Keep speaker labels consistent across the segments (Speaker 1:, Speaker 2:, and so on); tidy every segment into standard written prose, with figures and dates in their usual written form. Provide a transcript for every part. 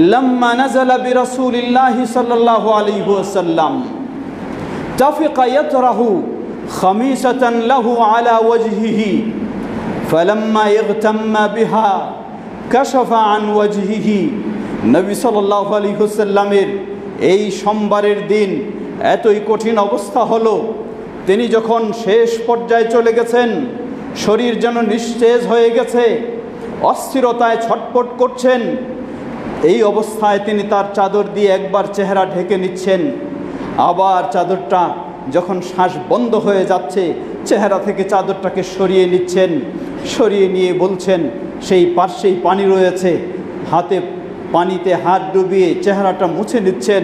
Speaker 1: লাম্মা নাযালা বিরাসূলিল্লাহি সাল্লাল্লাহু আলাইহি ওয়াসাল্লাম তাফিকা ইয়াতরাহু খামিসাতান লাহু আলা ওয়াজহিহি ফালাম্মা ইগতাম্মা বিহা কাশাফা আন ওয়াজহিহি। নবী সাল্লাল্লাহু আলাইহি ওয়াসাল্লামের এই সোমবারের দিন এতই কঠিন অবস্থা হলো, তিনি যখন শেষ পর্যায়ে চলে গেছেন, শরীর যেন নিস্তেজ হয়ে গেছে, অস্থিরতায় ছটফট করছেন, এই অবস্থায় তিনি তার চাদর দিয়ে একবার চেহারা ঢেকে নিচ্ছেন, আবার চাদরটা যখন শ্বাস বন্ধ হয়ে যাচ্ছে চেহারা থেকে চাদরটাকে সরিয়ে নিচ্ছেন, সরিয়ে নিয়ে বলছেন, সেই পার্শ্বেই পানি রয়েছে, পানিতে হাত ডুবিয়ে চেহারাটা মুছে নিচ্ছেন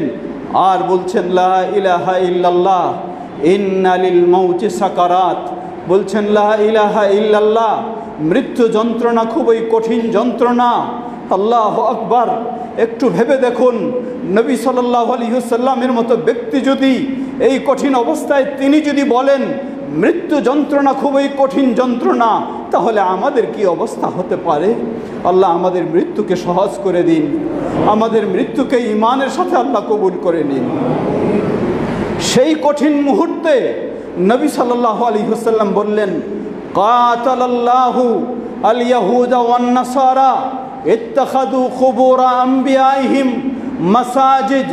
Speaker 1: আর বলছেন লা ইলাহা ইল্লাল্লাহ ইন্না লিল মাউতি সাকারাত। বলছেন লা ইলাহা ইল্লাল্লাহ, মৃত্যু যন্ত্রণা খুবই কঠিন যন্ত্রণা। আল্লাহু আকবার। একটু ভেবে দেখুন, নবী সাল্লাল্লাহু আলাইহি ওয়াসাল্লামের মতো ব্যক্তি যদি এই কঠিন অবস্থায় তিনি যদি বলেন মৃত্যু যন্ত্রণা খুবই কঠিন যন্ত্রণা, তাহলে আমাদের কি অবস্থা হতে পারে? আল্লাহ আমাদের মৃত্যুকে সহজ করে দিন, আমাদের মৃত্যুকে ঈমানের সাথে আল্লাহ কবুল করে নিন। সেই কঠিন মুহূর্তে নবী সাল্লাল্লাহু আলাইহি ওয়াসাল্লাম বললেন, কাতালাল্লাহু আল ইয়াহুদা ওয়ান নাসারা ইত্তাখাযু কুবুর আম্বিয়াইহিম মাসাজিদ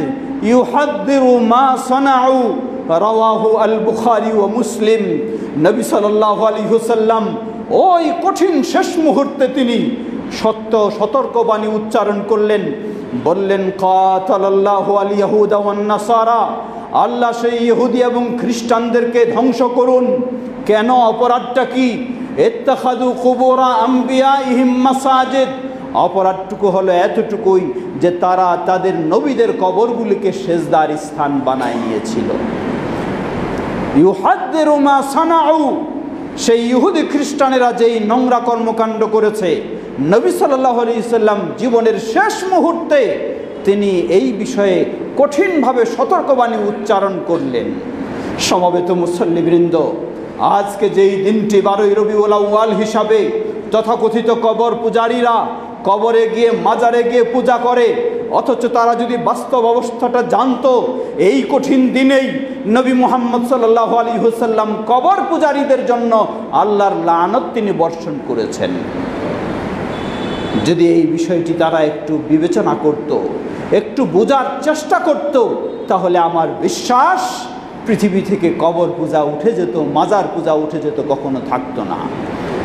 Speaker 1: ইউহাদ্দিরু মা সানাউ, রাওয়াহু আল বুখারী ওয়া মুসলিম। নবী সাল্লাল্লাহু আলাইহি ওয়াসাল্লাম ওই কঠিন শেষ মুহূর্তে তিনি সতর্কবাণী উচ্চারণ করলেন, বললেন কাতালাল্লাহু আল ইয়াহুদা ওয়ান নাসারা, আল্লাহ সেই ইহুদি এবং খ্রিস্টানদেরকে ধ্বংস করুন। কেন? অপরাধটা কি? ইত্তাখাযু কুবুরা আম্বিয়াইহিম মাসাজিদ, অপরাধটুকু হলো এতটুকুই যে তারা তাদের নবীদের কবরগুলিকে সেজদার স্থান বানায় নিয়েছিল। ইউহাদ্দিরু মা সানাউ, সেই ইহুদি খ্রিস্টানেরা যেই নোংরা কর্মকাণ্ড করেছে, নবী সাল্লাল্লাহু আলাইহি ওয়াসাল্লাম জীবনের শেষ মুহূর্তে তিনি এই বিষয়ে কঠিনভাবে সতর্কবাণী উচ্চারণ করলেন। সমবেত মুসল্লিবৃন্দ, আজকে যেই দিনটি 12ই রবিউল আউয়াল হিসাবে তথাকথিত কবর পূজারীরা কবরে গিয়ে মাজারে গিয়ে পূজা করে, অথচ তারা যদি বাস্তব অবস্থাটা জানতো, এই কঠিন দিনেই নবী মুহাম্মদ সাল্লাল্লাহু আলাইহি ওয়াসাল্লাম কবর পূজারীদের জন্য আল্লাহর লানত তিনি বর্ষণ করেছেন। যদি এই বিষয়টি তারা একটু বিবেচনা করত, একটু বোঝার চেষ্টা করত, তাহলে আমার বিশ্বাস পৃথিবী থেকে কবর পূজা উঠে যেত, মাজার পূজা উঠে যেত, কখনো থাকতো না।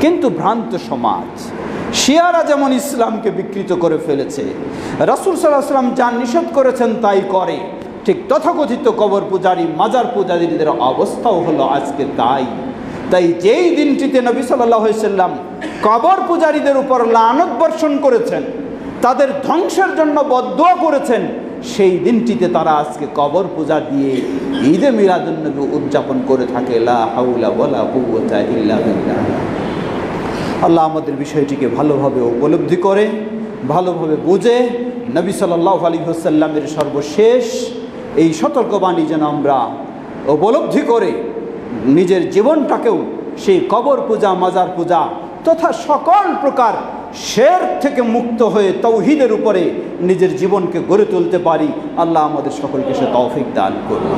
Speaker 1: কিন্তু ভ্রান্ত সমাজ, শিয়ারা যেমন ইসলামকে বিকৃত করে ফেলেছে, রাসূল সাল্লাল্লাহু আলাইহি ওয়াসাল্লাম যা নিষেধ করেছেন তাই করে, ঠিক তথাকথিত কবর পূজারী মাজার পূজারীদের অবস্থাও হলো আজকে তাই। তাই যেই দিনটিতে নবী সাল্লাল্লাহু আলাইহি ওয়াসাল্লাম কবর পূজারীদের উপর লানত বর্ষণ করেছেন, তাদের ধ্বংসের জন্য বদদুয়া করেছেন, সেই দিনটিতে তারা আজকে কবর পূজা দিয়ে ঈদে মিলাদুন্নবী উদযাপন করে থাকে। লা হাওলা ওয়ালা কুওয়াতা ইল্লা বিল্লাহ। আল্লাহ আমাদের বিষয়টিকে ভালোভাবে উপলব্ধি করে, ভালোভাবে বুঝে নবী সাল্লাল্লাহু আলাইহি ওয়াসাল্লামের সর্বশেষ এই সতর্কবাণী যেন আমরা উপলব্ধি করে নিজের জীবনটাকেও সেই কবর পূজা, মাজার পূজা তথা সকল প্রকার শিরক থেকে মুক্ত হয়ে তাওহীদের উপরে নিজের জীবনকে গড়ে তুলতে পারি। আল্লাহ আমাদের সকলকে সে তৌফিক দান করুন।